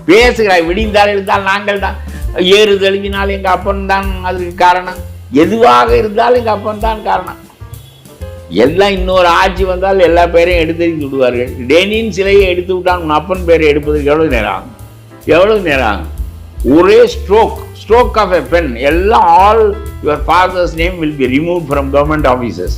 பேசுகிறாய். விடிந்தால் இருந்தால் நாங்கள் தான், ஏறு தெளிவினால் எங்கள் அப்பன் தான் அதுக்கு காரணம், எதுவாக இருந்தாலும் எங்கள் அப்பன் தான் காரணம். எல்லாம் இன்னொரு ஆட்சி வந்தால் எல்லா பேரையும் எடுத்து விடுவார்கள். லெனின் சிலையை எடுத்து விட்டான், உன் அப்பன் பேரை எடுப்பதற்கு எவ்வளவு நேரம் ஆகும்? எவ்வளவு நேரம் ஆகும்? ஒரே ஸ்ட்ரோக் ஆஃப் எ பென் எல்லாம் all your father's name will be remove from government offices.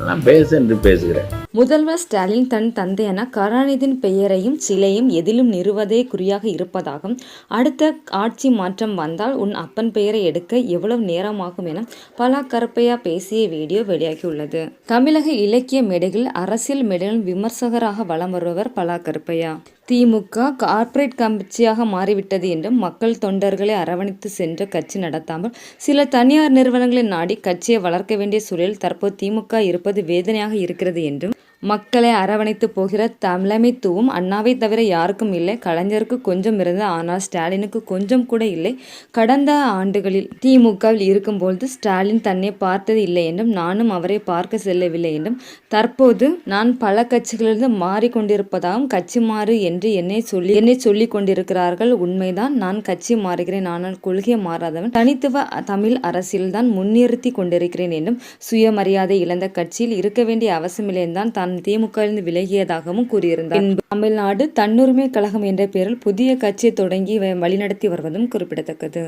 எல்லாம் பேசு என்று பேசுகிறேன். முதல்வர் ஸ்டாலின் தன் தந்தையான கருணாநிதியின் பெயரையும் சிலையும் எதிலும் நிறுவதே குறியாக இருப்பதாகவும், அடுத்த ஆட்சி மாற்றம் வந்தால் உன் அப்பன் பெயரை எடுக்க எவ்வளவு நேரமாகும் என பலா கருப்பையா பேசிய வீடியோ வெளியாகியுள்ளது. தமிழக இலக்கிய மேடைகளில், அரசியல் மேடைகளில் விமர்சகராக வலம் வருபவர் பலா கருப்பையா. திமுக கார்ப்பரேட் கட்சியாக மாறிவிட்டது என்றும், மக்கள் தொண்டர்களை அரவணைத்து சென்ற கட்சி நடத்தாமல் சில தனியார் நிறுவனங்களை நாடி கட்சியை வளர்க்க வேண்டிய சூழலில் தற்போது திமுக இருப்பது வேதனையாக இருக்கிறது என்றும், மக்களை அரவணைத்து போகிற தலைமைத்துவம் அண்ணாவை தவிர யாருக்கும் இல்லை. கலைஞருக்கு கொஞ்சம் இருந்தது, ஆனால் ஸ்டாலினுக்கு கொஞ்சம் கூட இல்லை. கடந்த ஆண்டுகளில் திமுகவில் இருக்கும்போது ஸ்டாலின் தன்னை பார்த்தது இல்லை என்றும், நானும் அவரை பார்க்க செல்லவில்லை என்றும், தற்போது நான் பல கட்சிகளிலிருந்து மாறிக்கொண்டிருப்பதாகவும், கட்சி மாறு என்று என்னை சொல்லிக் கொண்டிருக்கிறார்கள். உண்மைதான், நான் கட்சி மாறுகிறேன், ஆனால் கொள்கை மாறாதவன். தனித்துவ தமிழ் அரசியல் தான் முன்னிறுத்தி கொண்டிருக்கிறேன் என்றும், சுயமரியாதை இழந்த கட்சியில் இருக்க வேண்டிய அவசியமில்லை என்றும் தான் திமுகவிலிருந்து விலகியதாகவும் கூறியிருந்தார். தமிழ்நாடு தன்னுரிமை கழகம் என்ற பெயரில் புதிய கட்சியை தொடங்கி வழிநடத்தி வருவதும் குறிப்பிடத்தக்கது.